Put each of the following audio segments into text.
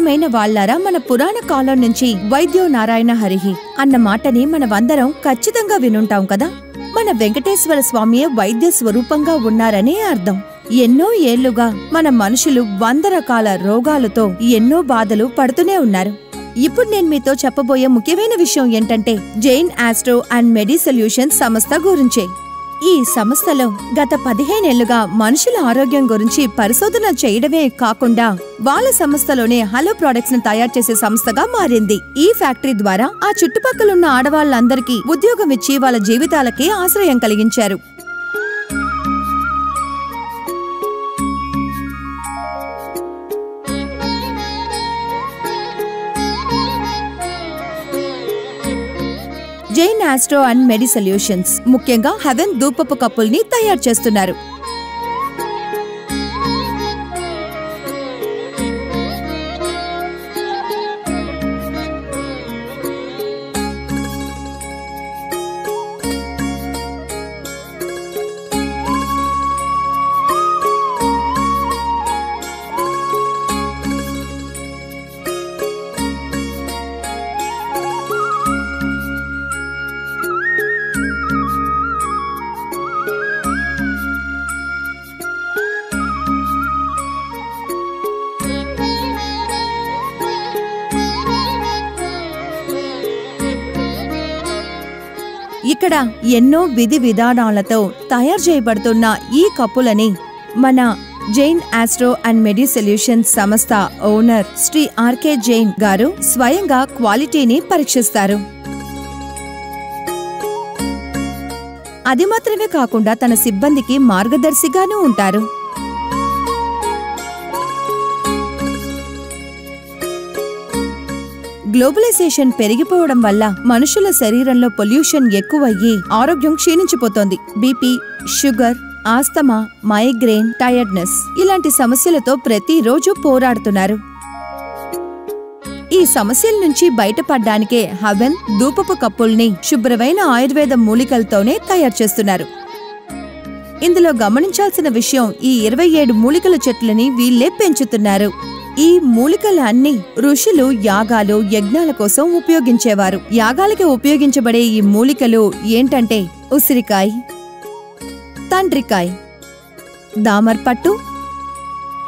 ప్రియమైన వాళ్ళారా, మన పురాణ కాలం నుంచి వైద్యో నారాయణ హరిహి అన్న మాటని మనమందరం ఖచ్చితంగా వినుంటాం కదా. మన వెంకటేశ్వర స్వామియే వైద్య స్వరూపంగా ఉన్నారనే అర్థం. ఎన్నో ఏళ్లుగా మన మనుషులు 100 రకాల రోగాలతో ఎన్నో బాధలు పడుతూనే ఉన్నారు. ఇప్పుడు నేను మీతో చెప్పబోయే ముఖ్యమైన విషయం ఏంటంటే Jain astro and medi Solutions సంస్థ గురించే. ఈ సంస్థలో గత 15 ఏళ్లుగా మనుషుల ఆరోగ్యం గురించి పరిశోధన చేయడమే కాకుండా వాళ్ళ సంస్థలోనే హలో ప్రొడక్ట్స్ ని తయారు చేసే సంస్థగా మారింది. ఈ ఫ్యాక్టరీ ద్వారా ఆ చుట్టుపక్కలున్న ఆడవాళ్ళందరికీ ఉద్యోగం ఇచ్చి వాళ్ళ జీవితాలకి ఆశ్రయం కలిగించారు. Jain astro and medi Solutions ముఖ్యంగా హెవెన్ ధూపపు కప్పుల్ని తయారు చేస్తున్నారు. ఇక్కడ ఎన్నో విధి విధానాలతో తయారు చేయబడుతున్న ఈ కప్పులని మన Jain astro and medi Solutions సంస్థ ఓనర్ శ్రీ ఆర్కే జైన్ గారు స్వయంగా క్వాలిటీని పరీక్షిస్తారు. అది మాత్రమే కాకుండా తన సిబ్బందికి మార్గదర్శిగానూ ఉంటారు. గ్లోబలైజేషన్ పెరిగిపోవడం వల్ల మనుషుల శరీరంలో పొల్యూషన్ ఎక్కువయ్యి ఆరోగ్యం క్షీణించిపోతోంది. BP, sugar, asthma, migraine, tiredness ఇలాంటి సమస్యలతో ప్రతిరోజు పోరాడుతున్నారు. ఈ సమస్యల నుంచి బయటపడ్డానికే హెవెన్ ధూపపు కప్పుల్ని శుభ్రమైన ఆయుర్వేద మూలికలతోనే తయారు చేస్తున్నారు. ఇందులో గమనించాల్సిన విషయం, ఈ 27 మూలికల చెట్లని వీళ్లే పెంచుతున్నారు. ఈ మూలికలన్నీ ఋషులు యాగాలు, యజ్ఞాల కోసం ఉపయోగించేవారు. యాగాలకి ఉపయోగించబడే ఈ మూలికలు ఏంటంటే ఉసిరికాయ, తండ్రికాయ, దామర్పట్టు,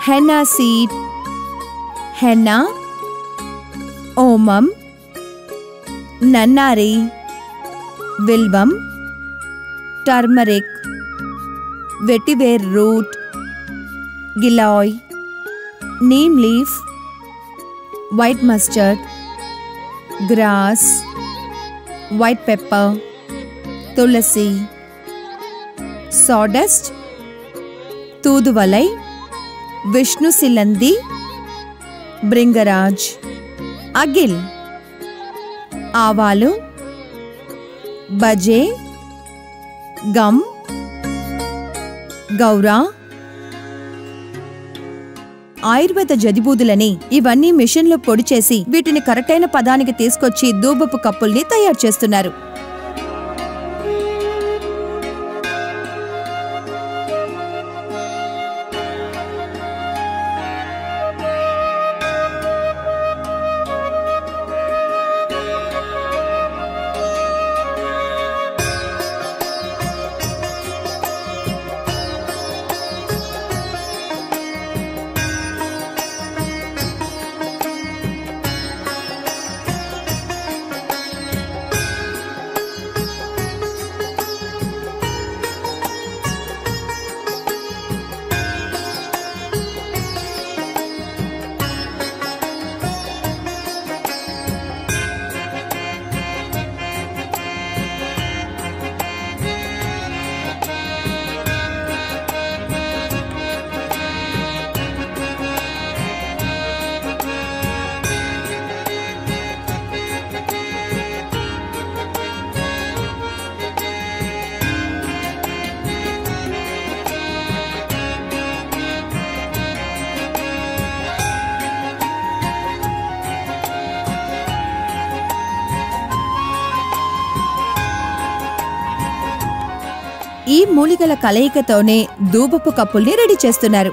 హెన్నా సీడ్, హెన్నా, ఓమం, నన్నారి, విల్వం, turmeric, vetiver root, giloy, neem leaf, white mustard, grass, white pepper, tulsi, sawdust, తూదువలై, విష్ణు సిలంది, బ్రింగరాజ్, అగిల్, ఆవాలు, బజే, గమ్, గౌరా, ఆయుర్వేద జడిబూదులని ఇవన్నీ మిషన్లో పొడి చేసి వీటిని కరెక్టైన పదానికి తీసుకొచ్చి ధూపపు కప్పుల్ని తయారు చేస్తున్నారు. ఈ మూలికల కలయికతోనే ధూపపు కప్పుల్ని రెడీ చేస్తున్నారు.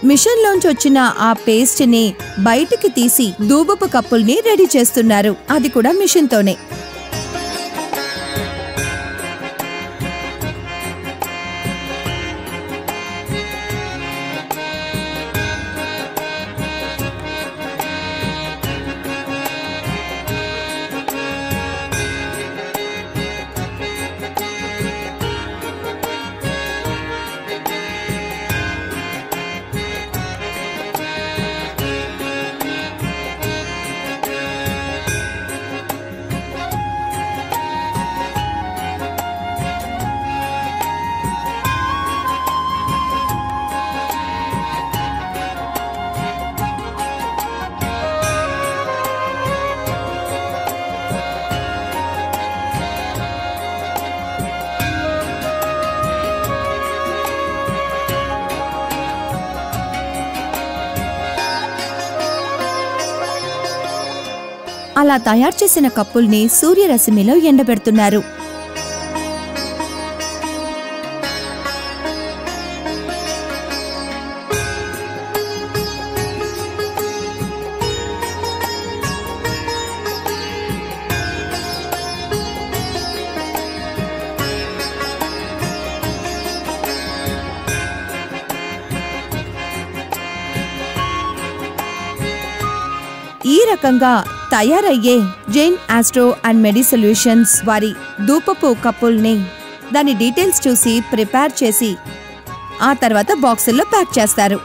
మిషన్లోంచి వచ్చిన ఆ పేస్ట్ ని బయటికి తీసి ధూపపు కప్పుల్ని రెడీ చేస్తున్నారు. అది కూడా మిషన్తోనే. అలా తయారు చేసిన కప్పుల్ని సూర్యరశ్మిలో ఎండబెడుతున్నారు. ఈ రకంగా తయారయ్యే Jain astro and medi Solutions వారి ధూపపు కప్పుల్ని దాని డీటెయిల్స్ చూసి ప్రిపేర్ చేసి ఆ తర్వాత బాక్సుల్లో ప్యాక్ చేస్తారు.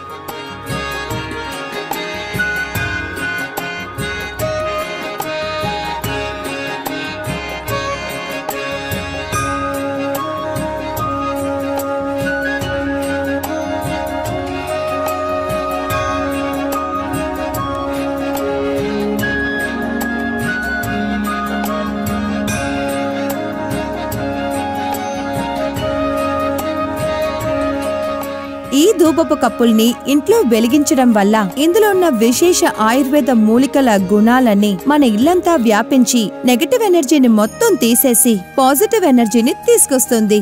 ఈ ధూపపు కప్పుల్ని ఇంట్లో వెలిగించడం వల్ల ఇందులో ఉన్న విశేష ఆయుర్వేద మూలికల గుణాలన్నీ మన ఇల్లంతా వ్యాపించి నెగటివ్ ఎనర్జీని మొత్తం తీసేసి పాజిటివ్ ఎనర్జీని తీసుకొస్తుంది.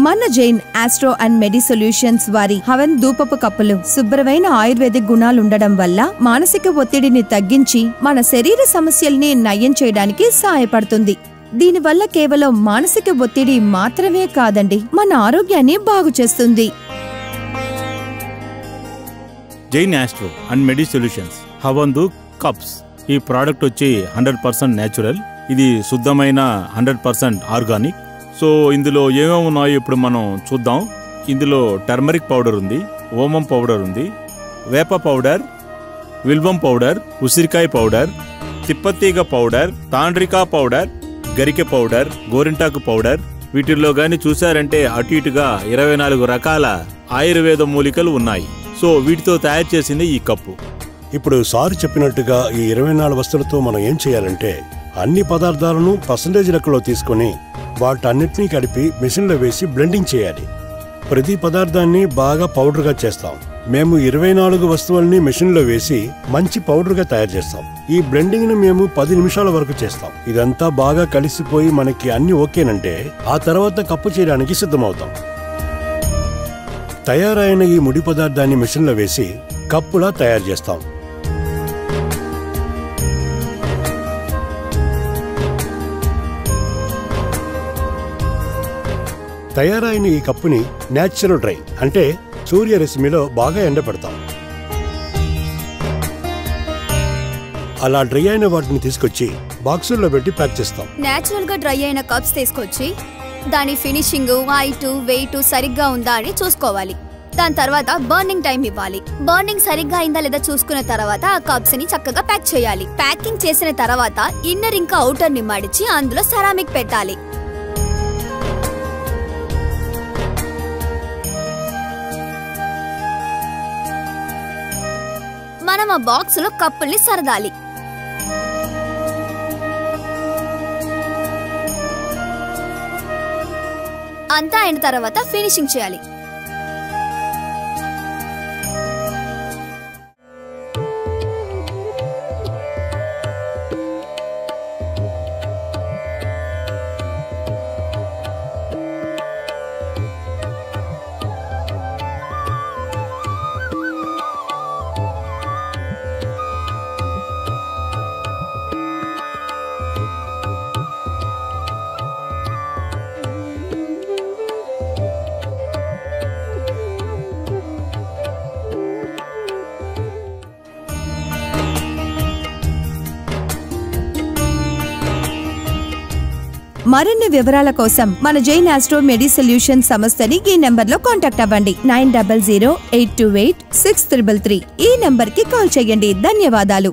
మన Jain astro and medi Solutions వారి హవన్ ధూపపు కప్పులు శుభ్రమైన ఆయుర్వేదిక్ గుణాలుండడం వల్ల మానసిక ఒత్తిడిని తగ్గించి మన శరీర సమస్యల్ని నయం చేయడానికి సహాయపడుతుంది. దీనివల్ల కేవలం మానసిక ఒత్తిడి మాత్రమే కాదండి, మన ఆరోగ్యాన్ని బాగు చేస్తుంది. Jain astro and medi solutions హవందు కప్స్. ఈ ప్రోడక్ట్ వచ్చి 100% న్యాచురల్. ఇది శుద్ధమైన 100% ఆర్గానిక్. సో ఇందులో ఏమేమి ఉన్నాయో ఇప్పుడు మనం చూద్దాం. ఇందులో టర్మరిక్ పౌడర్ ఉంది, ఓమం పౌడర్ ఉంది, వేప పౌడర్, విల్వం పౌడర్, ఉసిరికాయ పౌడర్, తిప్పతీగ పౌడర్, తాండ్రికా పౌడర్, గరికె పౌడర్, గోరింటాకు పౌడర్. వీటిల్లో గాని చూశారంటే అటు ఇటుగా 24 రకాల ఆయుర్వేద మూలికలు ఉన్నాయి. సో వీటితో తయారు చేసింది ఈ కప్పు. ఇప్పుడు సార్ చెప్పినట్టుగా ఈ 24 వస్తువులతో మనం ఏం చేయాలంటే అన్ని పదార్థాలను పర్సంటేజ్ లెక్కలో తీసుకుని వాటన్నిటినీ కలిపి మిషన్లో వేసి బ్లెండింగ్ చేయాలి. ప్రతి పదార్థాన్ని బాగా పౌడర్గా చేస్తాం. మేము 24 వస్తువుల్ని మిషన్లో వేసి మంచి పౌడర్గా తయారు చేస్తాం. ఈ బ్లెండింగ్ ను మేము 10 నిమిషాల వరకు చేస్తాం. ఇదంతా బాగా కలిసిపోయి మనకి అన్ని ఓకేనంటే ఆ తర్వాత కప్పు చేయడానికి సిద్ధమవుతాం. తయారైన ఈ ముడి పదార్థాన్ని మిషన్లో వేసి కప్పులా తయారు చేస్తాం. తయారైన ఈ కప్పుని న్యాచురల్ డ్రై అంటే సూర్యరశ్మిలో బాగా ఎండబెడతాం. అలా డ్రై అయిన వాటిని తీసుకొచ్చి బాక్సుల్లో పెట్టి ప్యాక్ చేస్తాం. న్యాచురల్ గా డ్రై అయిన కప్స్ తీసుకొచ్చి దాని ఫినిషింగ్, వైట్, వెయిట్ సరిగ్గా ఉందా అని చూసుకోవాలి. దాని తర్వాత బర్నింగ్ టైం ఇవ్వాలి. బర్నింగ్ సరిగ్గా అయిందా లేదా చూసుకున్న తర్వాత ఆ కప్స్ ని చక్కగా ప్యాక్ చేయాలి. ప్యాకింగ్ చేసిన తర్వాత ఇన్నర్ ఇంకా అవుటర్ ని మడిచి అందులో సెరామిక్ పెట్టాలి. మనం ఆ బాక్స్ లో కప్పుల్ని సరదాలి. అంతా అయిన తర్వాత ఫినిషింగ్ చేయాలి. మరిన్ని వివరాల కోసం మన జైన్ ఆస్ట్రో మెడి సొల్యూషన్ సంస్థని ఈ నెంబర్లో కాంటాక్ట్ అవ్వండి. 9008286333 ఈ నెంబర్కి కాల్ చేయండి. ధన్యవాదాలు.